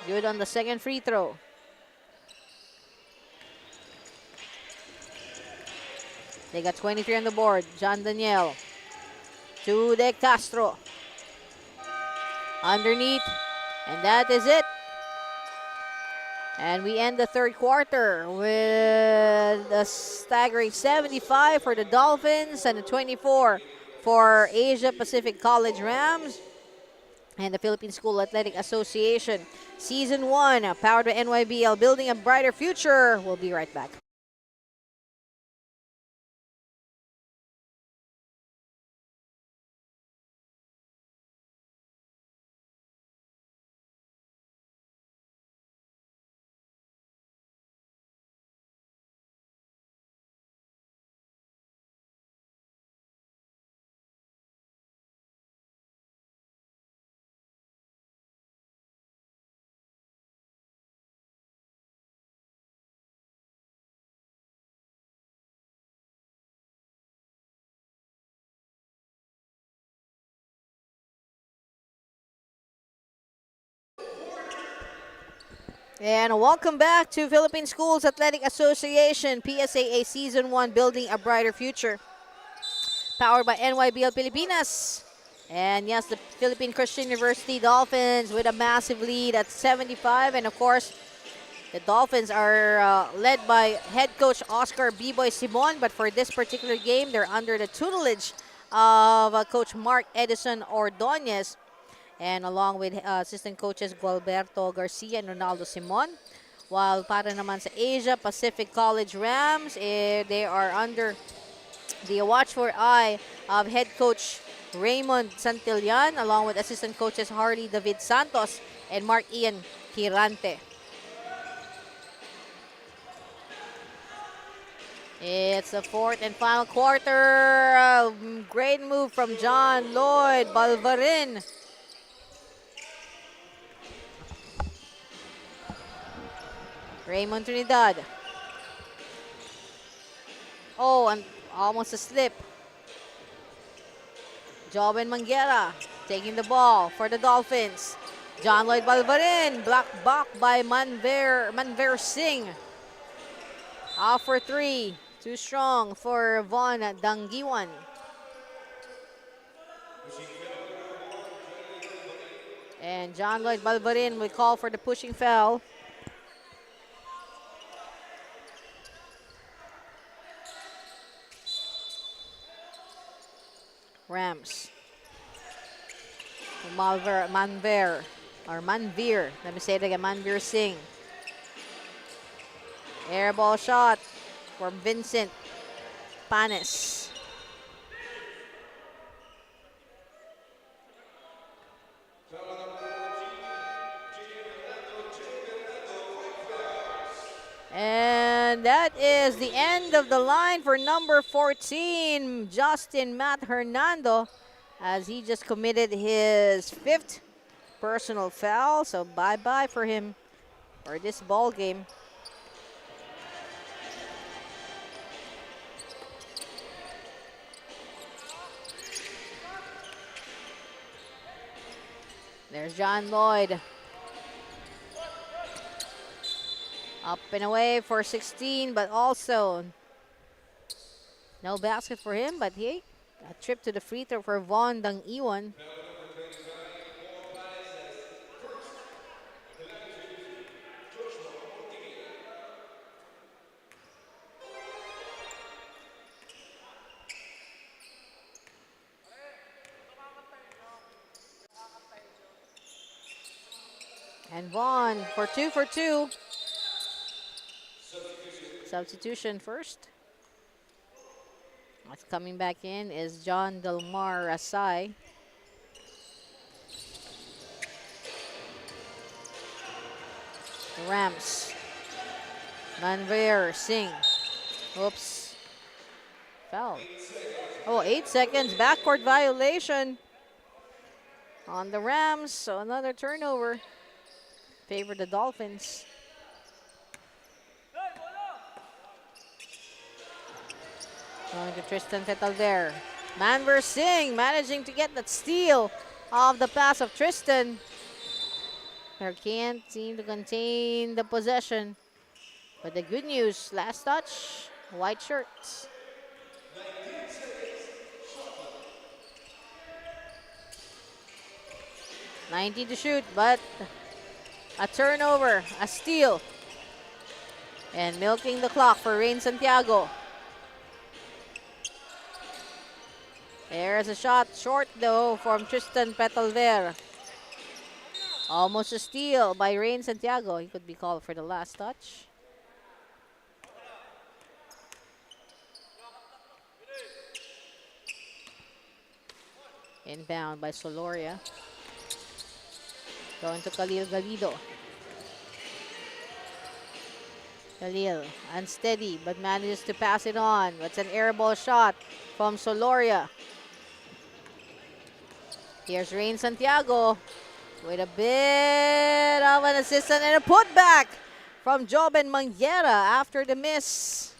Good on the second free throw. They got 23 on the board. John Daniel to De Castro. Underneath. And that is it. And we end the third quarter with a staggering 75 for the Dolphins and a 24 for Asia Pacific College Rams and the Philippine School Athletic Association. Season 1, powered by NYBL, building a brighter future. We'll be right back. And welcome back to Philippine Schools Athletic Association, PSAA Season 1, Building a Brighter Future. Powered by NYBL Pilipinas. And yes, the Philippine Christian University Dolphins with a massive lead at 75. And of course, the Dolphins are led by head coach Oscar B-Boy Simon. But for this particular game, they're under the tutelage of Coach Mark Edison Ordonez. And along with assistant coaches Gualberto Garcia and Ronaldo Simon. While para naman sa Asia Pacific College Rams, they are under the watchful eye of head coach Raymond Santillan, along with assistant coaches Harley David Santos and Mark Ian Quirante. It's the fourth and final quarter. Great move from John Lloyd Balvarin. Raymond Trinidad. Oh, and almost a slip. Joven Manguera taking the ball for the Dolphins. John Lloyd Balvarin, blocked back by Manver Singh. Off for 3. Too strong for Von Dangiwan. And John Lloyd Balvarin will call for the pushing foul. Rams. Manveer. Let me say it again. Manveer Singh. Air ball shot for Vincent Panes. And that is the end of the line for number 14, Justin Matt Hernando, as he just committed his 5th personal foul. So bye-bye for him for this ball game. There's John Lloyd. Up and away for 16, but also no basket for him. But hey, a trip to the free throw for Von Dang Iwan. And Vaughn for 2 for 2. Substitution first. What's coming back in is John Delmar Rasai. The Rams. Manver Singh. Oops. Foul. Oh, 8 seconds. Backcourt violation on the Rams. So another turnover. Favor the Dolphins. Going to Tristan Fetalder. Manver Singh managing to get that steal of the pass of Tristan. There can't seem to contain the possession. But the good news, last touch, white shirts. $19 to shoot, but a turnover, a steal. And milking the clock for Rain Santiago. There's a shot short though from Tristan Petalver. Almost a steal by Rain Santiago. He could be called for the last touch. Inbound by Soloria. Going to Khalil Galido. Khalil, unsteady, but manages to pass it on. It's an air ball shot from Soloria. Here's Rain Santiago with a bit of an assist and a putback from Joben Manguera after the miss.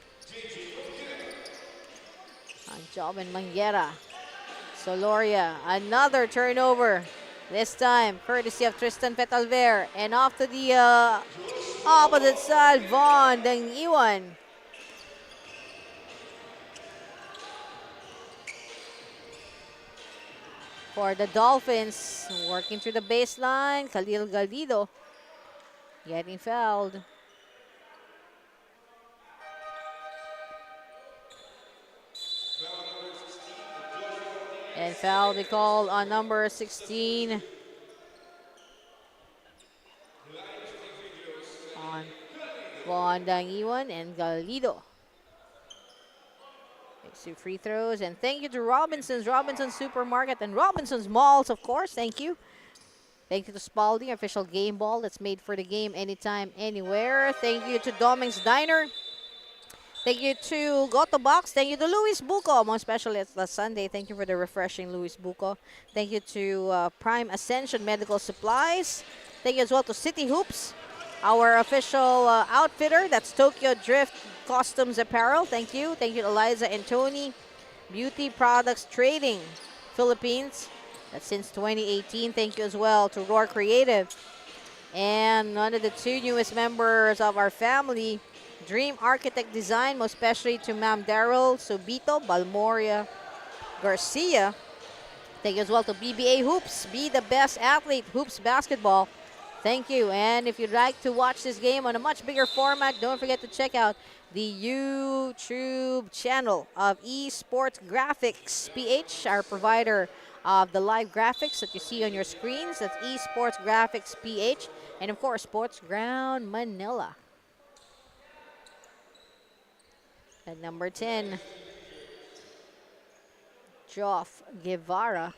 Joben Manguera. Soloria, another turnover. This time, courtesy of Tristan Petalver. And off to the opposite side, Von Dangiwan. For the Dolphins, working through the baseline, Khalil Galido getting fouled. And foul be called on number 16. On Von Dangiwan and Galido. Makes two free throws. And thank you to Robinson's Supermarket and Robinson's Malls, of course. Thank you. Thank you to Spalding, official game ball that's made for the game anytime, anywhere. Thank you to Doming's Diner. Thank you to Goto Box. Thank you to Luis Buco, most especially it's last Sunday. Thank you for the refreshing Luis Buco. Thank you to Prime Ascension Medical Supplies. Thank you as well to City Hoops, our official outfitter. That's Tokyo Drift Costumes Apparel. Thank you. Thank you to Eliza and Tony. Beauty Products Trading, Philippines. That's since 2018. Thank you as well to Roar Creative. And one of the two newest members of our family, Dream Architect Design, most especially to Ma'am Daryl Subito Balmoria Garcia. Thank you as well to BBA Hoops. Be the best athlete, Hoops Basketball. Thank you. And if you'd like to watch this game on a much bigger format, don't forget to check out the YouTube channel of Esports Graphics PH, our provider of the live graphics that you see on your screens. That's Esports Graphics PH. And of course, Sports Ground Manila. At number 10, Joff Guevara.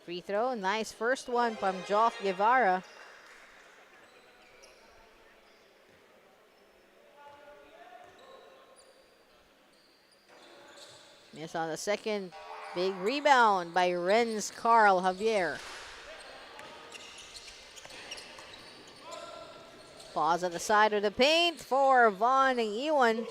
Free throw, nice first one from Joff Guevara. Miss on the second. Big rebound by Renz Carl Javier. Pause at the side of the paint for Von and Iwan.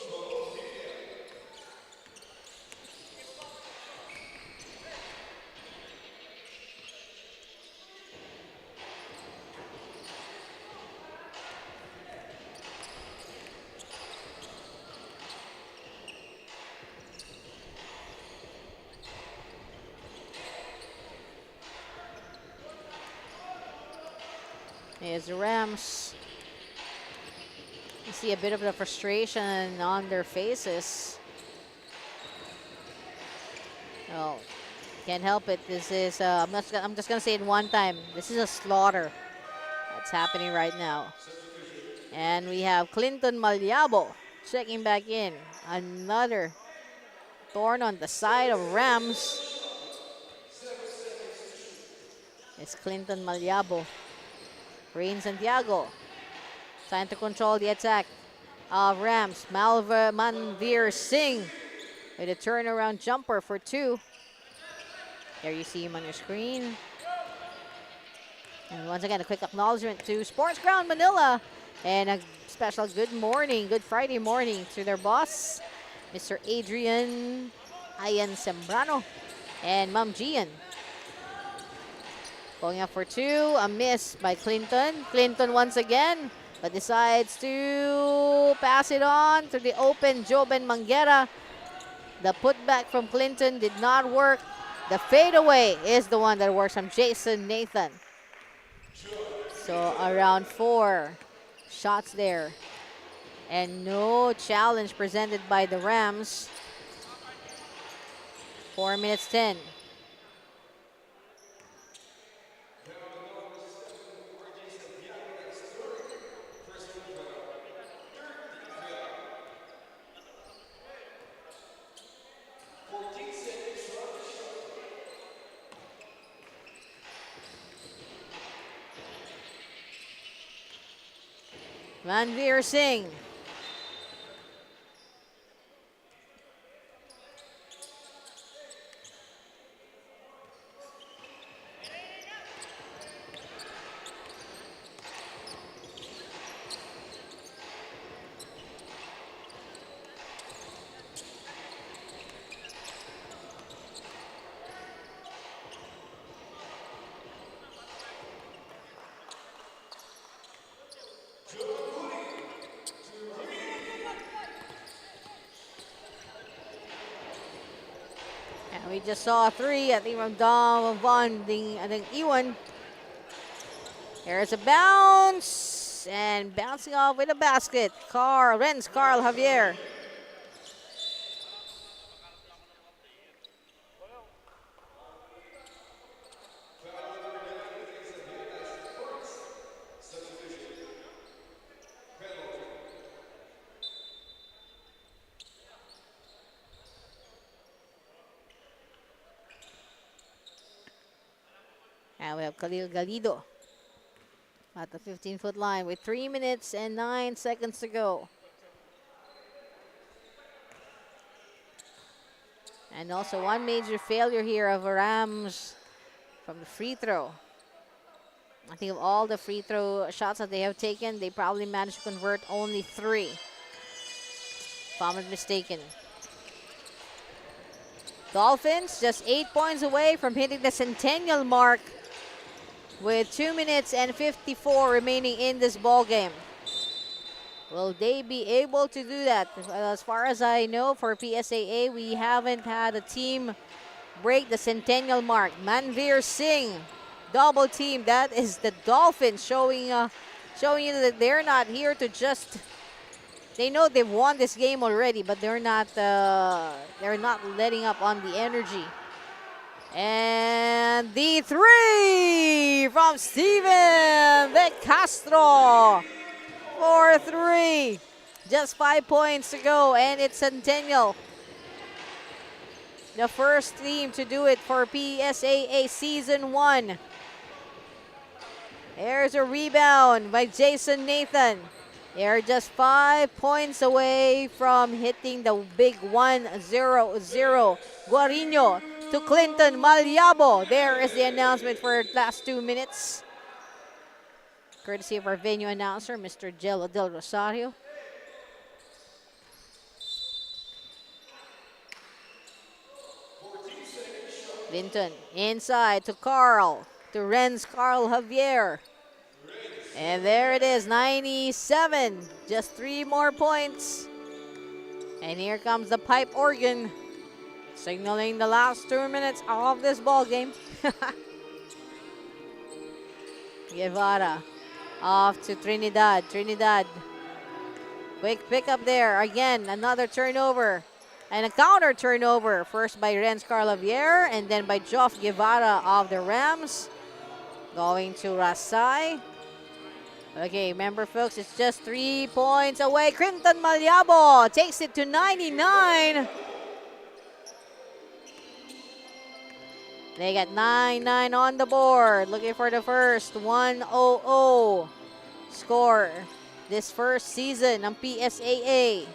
Here's the Rams. You see a bit of the frustration on their faces. Oh, can't help it. This is, I'm just going to say it one time. This is a slaughter that's happening right now. And we have Clinton Malyabo checking back in. Another thorn on the side of Rams. It's Clinton Malyabo. Rain Santiago. Trying to control the attack of Rams. Manveer Singh with a turnaround jumper for two. There you see him on your screen. And once again, a quick acknowledgement to Sports Ground Manila. And a special good morning, good Friday morning to their boss, Mr. Adrian Ayan Sembrano and Ma'am Gian. Going up for two, a miss by Clinton. Clinton once again, but decides to pass it on to the open Joben Manguera. The putback from Clinton did not work. The fadeaway is the one that works from Jason Nathan. So around 4 shots there. And no challenge presented by the Rams. 4 minutes 10. Manveer Singh. And we just saw a 3, I think, from Dom Von Ding, I think Iwan. Here's a bounce, and bouncing off with a basket. Renz Carl Javier. And we have Khalil Galido at the 15-foot line with 3 minutes and 9 seconds to go. And also one major failure here of Rams from the free throw. I think of all the free throw shots that they have taken, they probably managed to convert only 3, if I'm not mistaken. Dolphins just 8 points away from hitting the centennial mark with 2 minutes and 54 remaining in this ball game. Will they be able to do that? As far as I know, for PSAA, we haven't had a team break the centennial mark. Manveer Singh, double team. That is the Dolphins showing you that they're not here to just. They know they've won this game already, but they're not letting up on the energy. And the 3 from Steven De Castro for 3. Just 5 points to go, and it's Centennial. The first team to do it for PSAA Season 1. There's a rebound by Jason Nathan. They're just 5 points away from hitting the big 1-0-0. Guarino to Clinton Malyabo. There is the announcement for the last 2 minutes. Courtesy of our venue announcer, Mr. Jello Del Rosario. Clinton inside to Carl. To Renz Carl Javier. And there it is, 97. Just 3 more points. And here comes the pipe organ, signaling the last 2 minutes of this ball game. Guevara off to Trinidad. Trinidad. Quick pickup there. Again, another turnover. And a counter turnover. First by Renz Carl Javier, and then by Joff Guevara of the Rams. Going to Rasai. Okay, remember folks, it's just 3 points away. Clinton Malyabo takes it to 99. They got 9-9 on the board. Looking for the first 1-0-0 score this first season of PSAA.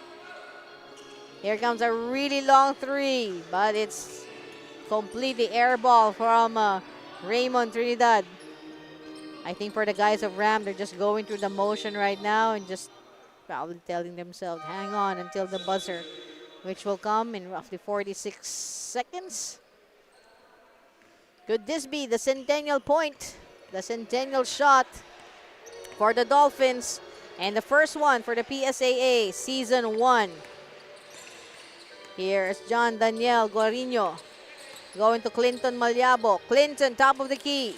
Here comes a really long 3, but it's completely airball from Raymond Trinidad. I think for the guys of Ram, they're just going through the motion right now and just probably telling themselves, hang on until the buzzer, which will come in roughly 46 seconds. Could this be the centennial point, the centennial shot for the Dolphins, and the first one for the PSAA Season 1? Here's John Daniel Guarino going to Clinton Malyabo. Clinton, top of the key.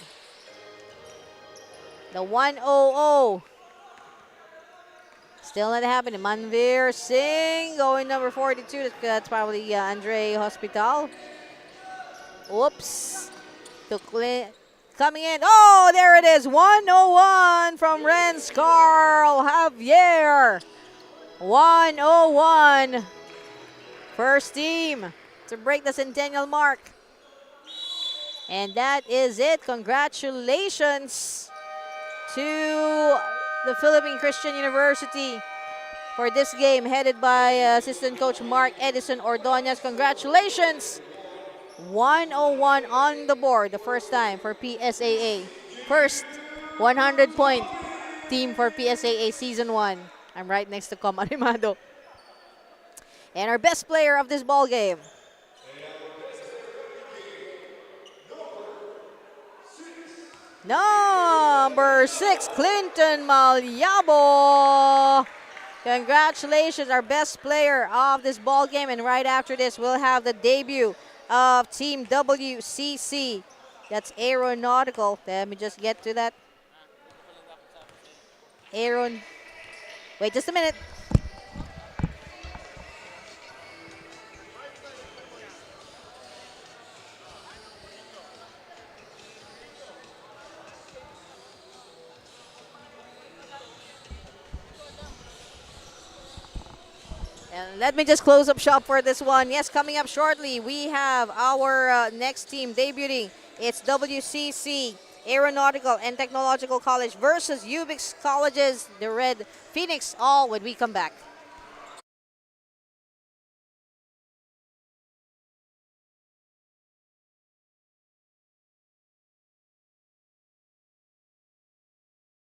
The 1-0-0. Still not happening. Manveer Singh going number 42. That's probably Andre Hospital. Oops. Coming in. Oh, there it is. 101 from Renz Carl Javier. 101. First team to break the centennial mark. And that is it. Congratulations to the Philippine Christian University for this game, headed by assistant coach Mark Edison Ordonez. Congratulations. 101 on the board the first time for PSAA. First 100-point team for PSAA Season 1. I'm right next to Com Animado. And our best player of this ball game. Number 6, Clinton Malyabo. Congratulations, our best player of this ball game. And right after this, we'll have the debut of Team WCC. That's aeronautical. Let me just get to that. Wait just a minute. And let me just close up shop for this one. Yes, coming up shortly, we have our next team debuting. It's WCC, Aeronautical and Technological College versus UBIX Colleges, the Red Phoenix, all when we come back.